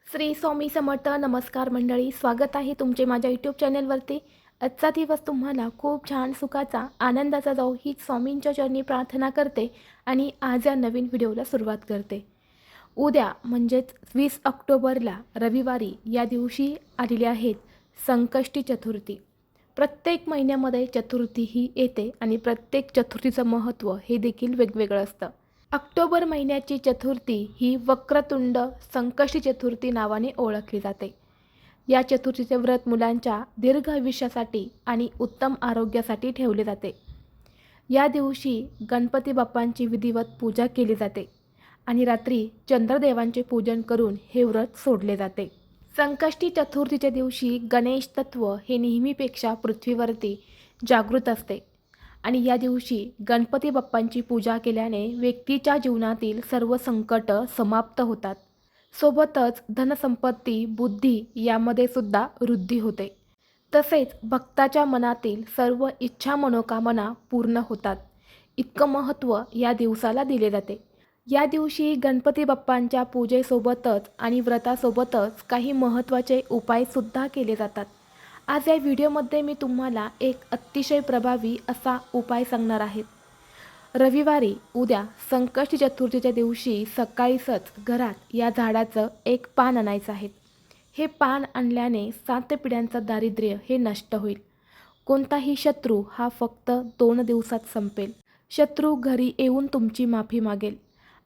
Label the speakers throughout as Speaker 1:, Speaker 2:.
Speaker 1: श्री स्वामी समर्थ. नमस्कार मंडळी, स्वागत आहे तुमचे माझ्या यूट्यूब चॅनलवरती. आजचा दिवस तुम्हाला खूप छान सुखाचा आनंदाचा जाऊ हीच स्वामींच्या चरणी प्रार्थना करते आणि आज या नवीन व्हिडिओला सुरुवात करते. उद्या म्हणजेच 20 ऑक्टोबरला रविवारी या दिवशी आलेली आहेत संकष्टी चतुर्थी. प्रत्येक महिन्यामध्ये चतुर्थी ही येते आणि प्रत्येक चतुर्थीचं महत्त्व हे देखील वेगवेगळं असतं. ऑक्टोबर महिन्याची चतुर्थी ही वक्रतुंड संकष्टी चतुर्थी नावाने ओळखली जाते. या चतुर्थीचे व्रत मुलांच्या दीर्घ आयुष्यासाठी आणि उत्तम आरोग्यासाठी ठेवले जाते. या दिवशी गणपती बाप्पांची विधिवत पूजा केली जाते आणि रात्री चंद्रदेवांचे पूजन करून हे व्रत सोडले जाते. संकष्टी चतुर्थीच्या दिवशी गणेश तत्व हे नेहमीपेक्षा पृथ्वीवरती जागृत असते आणि या दिवशी गणपती बाप्पांची पूजा केल्याने व्यक्तीच्या जीवनातील सर्व संकट समाप्त होतात. सोबतच धनसंपत्ती, बुद्धी यामध्ये सुद्धा वृद्धी होते. तसेच भक्ताच्या मनातील सर्व इच्छा मनोकामना पूर्ण होतात. इतकं महत्त्व या दिवसाला दिले जाते. या दिवशी गणपती बाप्पांच्या पूजेसोबतच आणि व्रतासोबतच काही महत्त्वाचे उपायसुद्धा केले जातात. आज या व्हिडिओमध्ये मी तुम्हाला एक अतिशय प्रभावी असा उपाय सांगणार आहे. रविवारी उद्या संकष्टी चतुर्थीच्या दिवशी सकाळीच घरात या झाडाचं एक पान आणायचं आहे. हे पान आणल्याने 7 पिढ्यांचं दारिद्र्य हे नष्ट होईल. कोणताही शत्रू हा फक्त 2 दिवसात संपेल. शत्रू घरी येऊन तुमची माफी मागेल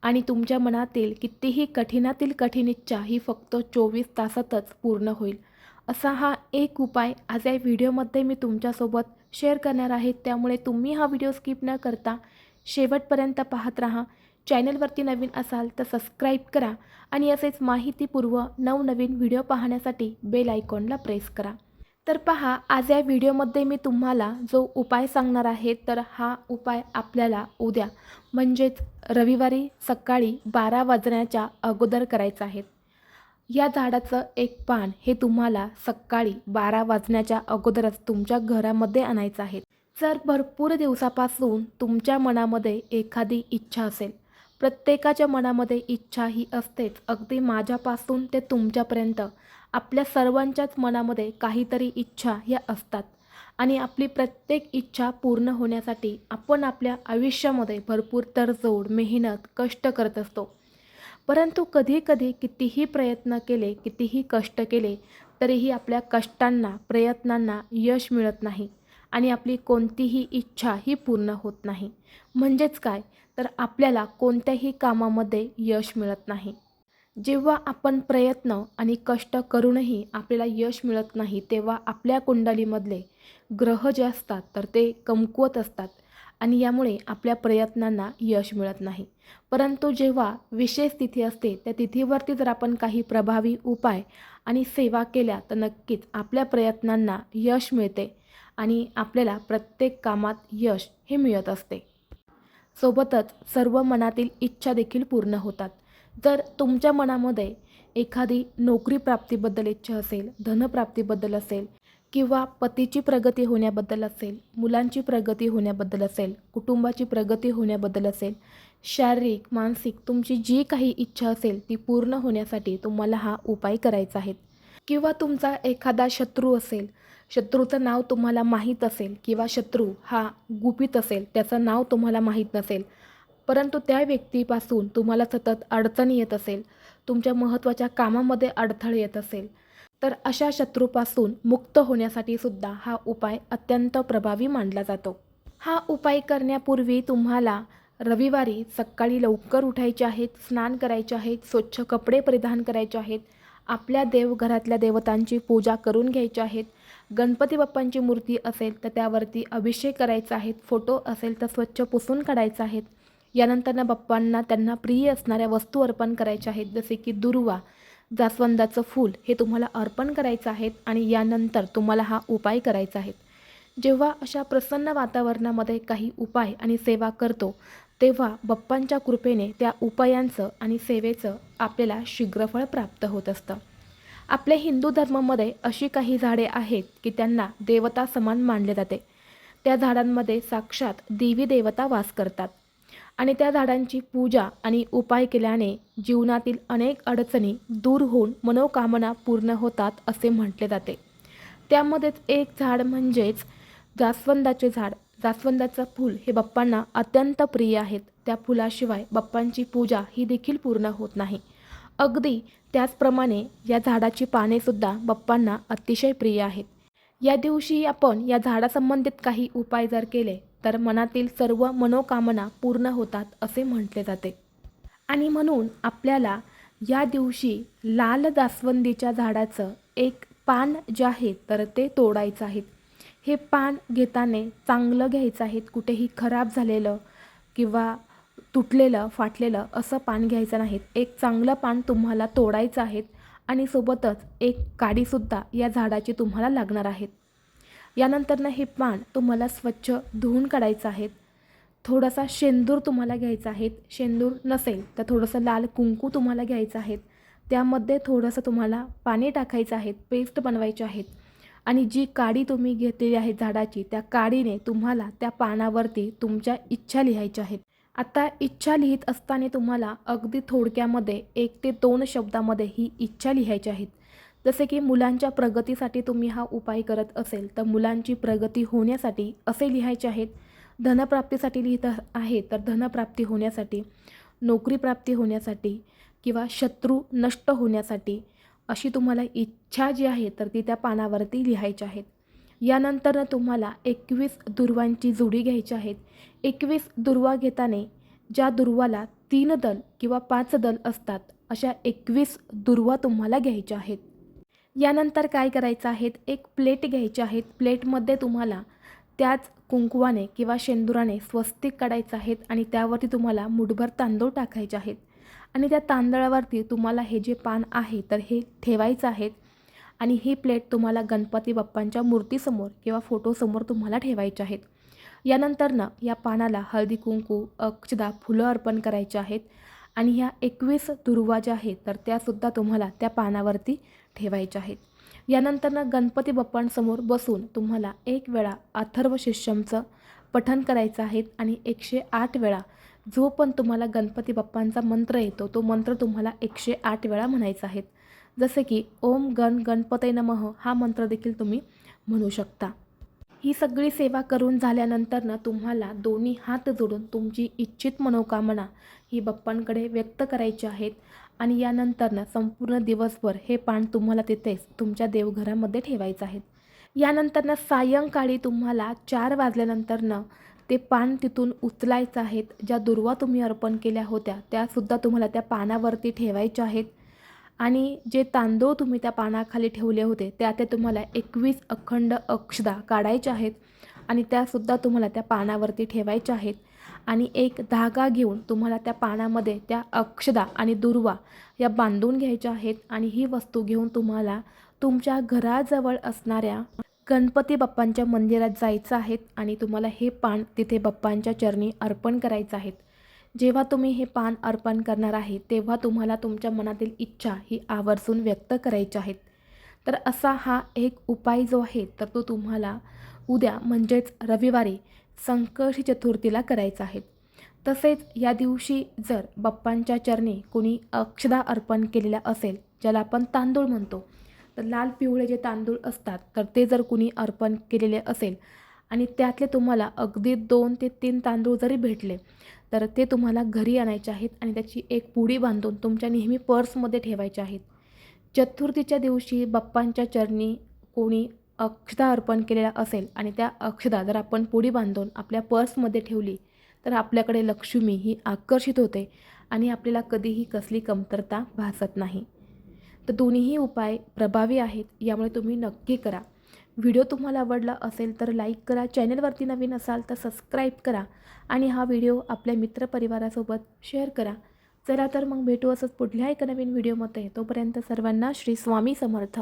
Speaker 1: आणि तुमच्या मनातील कितीही कठीणातील कठीण इच्छा ही फक्त 24 तासातच पूर्ण होईल. असा हा एक उपाय आज या व्हिडिओमध्ये मी तुमच्यासोबत शेअर करणार आहे. त्यामुळे तुम्ही हा व्हिडिओ स्किप न करता शेवटपर्यंत पाहत राहा. चॅनलवरती नवीन असाल तर सबस्क्राईब करा आणि असेच माहितीपूर्व नवनवीन व्हिडिओ पाहण्यासाठी बेल आयकॉनला प्रेस करा. तर पहा, आज या व्हिडिओमध्ये मी तुम्हाला जो उपाय सांगणार आहे तर हा उपाय आपल्याला उद्या म्हणजेच रविवारी सकाळी 12 वाजण्याच्या अगोदर करायचा आहे. या झाडाचं एक पान हे तुम्हाला सकाळी 12 वाजण्याच्या अगोदरच तुमच्या घरामध्ये आणायचं आहे. जर भरपूर दिवसापासून तुमच्या मनामध्ये एखादी इच्छा असेल, प्रत्येकाच्या मनामध्ये इच्छा ही असतेच, अगदी माझ्यापासून ते तुमच्यापर्यंत आपल्या सर्वांच्याच मनामध्ये काहीतरी इच्छा ह्या असतात आणि आपली प्रत्येक इच्छा पूर्ण होण्यासाठी आपण आपल्या आयुष्यामध्ये भरपूर तडजोड, मेहनत, कष्ट करत असतो. परंतु कधीकधी कितीही प्रयत्न केले, कितीही कष्ट केले तरीही आपल्या कष्टांना, प्रयत्नांना यश मिळत नाही आणि आपली कोणतीही इच्छा ही पूर्ण होत नाही. म्हणजेच काय, तर आपल्याला कोणत्याही कामामध्ये यश मिळत नाही. जेव्हा आपण प्रयत्न आणि कष्ट करूनही आपल्याला यश मिळत नाही, तेव्हा आपल्या कुंडलीमधले ग्रह जे असतात तर ते कमकुवत असतात आणि यामुळे आपल्या प्रयत्नांना यश मिळत नाही. परंतु जेव्हा विशेष तिथी असते त्या तिथीवरती जर आपण काही प्रभावी उपाय आणि सेवा केल्या तर नक्कीच आपल्या प्रयत्नांना यश मिळते आणि आपल्याला प्रत्येक कामात यश हे मिळत असते. सोबतच सर्व मनातील इच्छा देखील पूर्ण होतात. जर तुमच्या मनामध्ये एखादी नोकरी प्राप्तीबद्दल इच्छा असेल, धनप्राप्तीबद्दल असेल किंवा पतीची प्रगती होण्याबद्दल असेल, मुलांची प्रगती होण्याबद्दल असेल, कुटुंबाची प्रगती होण्याबद्दल असेल, शारीरिक, मानसिक तुमची जी काही इच्छा असेल ती पूर्ण होण्यासाठी तुम्हाला हा उपाय करायचा आहे. किंवा तुमचा एखादा शत्रू असेल, शत्रूचं नाव तुम्हाला माहीत असेल किंवा शत्रू हा गुपित असेल, त्याचं नाव तुम्हाला माहीत नसेल, परंतु त्या व्यक्तीपासून तुम्हाला सतत अडचणी येत असेल, तुमच्या महत्त्वाच्या कामामध्ये अडथळे येत असेल, तर अशा शत्रूपासून मुक्त होण्यासाठी सुद्धा हा उपाय अत्यंत प्रभावी मानला जातो. हा उपाय करण्यापूर्वी तुम्हाला रविवारी सकाळी लवकर उठायचे आहेत, स्नान करायचे आहेत, स्वच्छ कपडे परिधान करायचे आहेत, आपल्या देवघरातल्या देवतांची पूजा करून घ्यायची आहेत. गणपती बाप्पांची मूर्ती असेल तर त्यावरती अभिषेक करायचा आहे, फोटो असेल तर स्वच्छ पुसून काढायचा आहेत. यानंतर बाप्पांना त्यांना प्रिय असणाऱ्या वस्तू अर्पण करायच्या आहेत, जसे की दुर्वा, जास्वंदाचं फूल हे तुम्हाला अर्पण करायचं आहे आणि यानंतर तुम्हाला हा उपाय करायचा आहे. जेव्हा अशा प्रसन्न वातावरणामध्ये काही उपाय आणि सेवा करतो तेव्हा बाप्पांच्या कृपेने त्या उपायांचं आणि सेवेचं आपल्याला शीघ्रफळ प्राप्त होत असतं. आपल्या हिंदू धर्मामध्ये अशी काही झाडे आहेत की त्यांना देवता समान मानले जाते. त्या झाडांमध्ये साक्षात देवी देवता वास करतात आणि त्या झाडांची पूजा आणि उपाय केल्याने जीवनातील अनेक अडचणी दूर होऊन मनोकामना पूर्ण होतात असे म्हटले जाते. त्यामध्येच एक झाड म्हणजेच जास्वंदाचे झाड. जास्वंदाचं फूल हे बाप्पांना अत्यंत प्रिय आहेत. त्या फुलाशिवाय बाप्पांची पूजा ही देखील पूर्ण होत नाही. अगदी त्याचप्रमाणे या झाडाची पानेसुद्धा बाप्पांना अतिशय प्रिय आहेत. या दिवशी आपण या झाडासंबंधित काही उपाय जर केले तर मनातील सर्व मनोकामना पूर्ण होतात असे म्हटले जाते. आणि म्हणून आपल्याला या दिवशी लाल जास्वंदीच्या झाडाचं एक पान जे आहे तर ते तोडायचं आहे. हे पान घेताना चांगलं घ्यायचं आहे. कुठेही खराब झालेलं किंवा तुटलेलं फाटलेलं असं पान घ्यायचं नाहीत. एक चांगलं पान तुम्हाला तोडायचं आहे आणि सोबतच एक काडीसुद्धा या झाडाची तुम्हाला लागणार आहेत. यानंतरनं हे पान तुम्हाला स्वच्छ धुवून काढायचं आहे. थोडासा शेंदूर तुम्हाला घ्यायचा आहे. शेंदूर नसेल तर थोडंसं लाल कुंकू तुम्हाला घ्यायचं आहे. त्यामध्ये थोडंसं तुम्हाला पाणी टाकायचं आहे. पेस्ट बनवायची आहेत आणि जी काडी तुम्ही घेतलेली आहे झाडाची त्या काडीने तुम्हाला त्या पानावरती तुमच्या इच्छा लिहायच्या आहेत. आता इच्छा लिहित असताना तुम्हाला अगदी थोडक्यामध्ये 1 ते 2 शब्दामध्ये ही इच्छा लिहायची आहेत. जसे की मुलांच्या प्रगतीसाठी तुम्ही हा उपाय करत असेल तर मुलांची प्रगती होण्यासाठी असे लिहायचे आहेत. धनप्राप्तीसाठी लिहित आहे तर धनप्राप्ती होण्यासाठी, नोकरी प्राप्ती होण्यासाठी किंवा शत्रू नष्ट होण्यासाठी अशी तुम्हाला इच्छा जी आहे तर ती त्या पानावरती लिहायची आहेत. यानंतर तुम्हाला 21 दुर्वांची जोडी घ्यायची आहेत. 21 दुर्वा घेताना ज्या दुर्वाला 3 दल किंवा 5 दल असतात अशा 21 दुर्वा तुम्हाला घ्यायच्या आहेत. यानंतर काय करायचं आहे, एक प्लेट घ्यायची आहे. प्लेटमध्ये तुम्हाला त्याच कुंकवाने किंवा शेंदुराने स्वस्तिक काढायचं आहेत आणि त्यावरती तुम्हाला मुठभर तांदूळ टाकायचे आहेत आणि त्या तांदळावरती तुम्हाला हे जे पान आहे तर हे ठेवायचं आहे आणि ही प्लेट तुम्हाला गणपती बाप्पांच्या मूर्तीसमोर किंवा फोटोसमोर तुम्हाला ठेवायचे आहेत. यानंतरनं या पानाला हळदी कुंकू, अक्षदा, फुलं अर्पण करायचे आहेत आणि ह्या 21 दुर्वा ज्या आहेत तर त्यासुद्धा तुम्हाला त्या पानावरती ठेवायच्या आहेत. यानंतरनं गणपती बाप्पांसमोर बसून तुम्हाला 1 वेळा अथर्व शीर्षमचं पठण करायचं आहे आणि 108 वेळा जो पण तुम्हाला गणपती बाप्पांचा मंत्र येतो तो मंत्र तुम्हाला 108 वेळा म्हणायचा आहे. जसे की ओम गण गणपतये नमः हा मंत्र देखील तुम्ही म्हणू शकता. ही सगळी सेवा करून झाल्यानंतरनं तुम्हाला दोन्ही हात जोडून तुमची इच्छित मनोकामना ही बाप्पांकडे व्यक्त करायची आहेत आणि यानंतरनं संपूर्ण दिवसभर हे पान तुम्हाला तिथेच तुमच्या देवघरामध्ये ठेवायचं आहे. यानंतरनं सायंकाळी तुम्हाला 4 वाजल्यानंतरनं ते पान तिथून उचलायचं आहेत. ज्या दुर्वा तुम्ही अर्पण केल्या होत्या त्यासुद्धा तुम्हाला त्या पानावरती ठेवायच्या आहेत आणि जे तांदूळ तुम्ही त्या पानाखाली ठेवले होते ते तुम्हाला 21 अखंड अक्षदा काढायच्या आहेत आणि त्यासुद्धा तुम्हाला त्या पानावरती ठेवायच्या आहेत आणि एक धागा घेऊन तुम्हाला त्या पानामध्ये त्या अक्षदा आणि दुर्वा या बांधून घ्यायच्या आहेत आणि ही वस्तू घेऊन तुम्हाला तुमच्या घराजवळ असणाऱ्या गणपती बाप्पांच्या मंदिरात जायचं आहे आणि तुम्हाला हे पान तिथे बाप्पांच्या चरणी अर्पण करायचं आहे. जेव्हा तुम्ही हे पान अर्पण करणार आहे तेव्हा तुम्हाला तुमच्या मनातील इच्छा ही आवर्जून व्यक्त करायची आहेत. तर असा हा एक उपाय जो आहे तर तो तुम्हाला उद्या म्हणजेच रविवारी संकष्टी चतुर्थीला करायचा आहे. तसेच या दिवशी जर बाप्पांच्या चरणी कोणी अक्षदा अर्पण केलेला असेल, ज्याला आपण तांदूळ म्हणतो, तर लाल पिवळे जे तांदूळ असतात तर ते जर कुणी अर्पण केलेले असेल आणि त्यातले तुम्हाला अगदी 2 ते 3 तांदूळ जरी भेटले तर ते तुम्हाला घरी आणायचे आहेत आणि त्याची एक पुडी बांधून तुमच्या नेहमी पर्समध्ये ठेवायचे आहेत. चतुर्थीच्या दिवशी बाप्पांच्या चरणी कोणी अक्षदा अर्पण केलेला असेल आणि त्या अक्षदा जर आपण पुडी बांधून आपल्या पर्समध्ये ठेवली तर आपल्याकडे लक्ष्मी ही आकर्षित होते आणि आपल्याला कधीही कसली कमतरता भासत नाही. तर दोन्हीही उपाय प्रभावी आहेत, यामुळे तुम्ही नक्की करा. व्हिडिओ तुम्हाला आवडला असेल तर लाईक करा, चॅनलवरती नवीन असाल तर सबस्क्राईब करा आणि हा व्हिडिओ आपल्या मित्रपरिवारासोबत शेअर करा. चला तर मग भेटू असंच पुढल्या एका नवीन व्हिडिओमध्ये. तोपर्यंत सर्वांना श्री स्वामी समर्थ.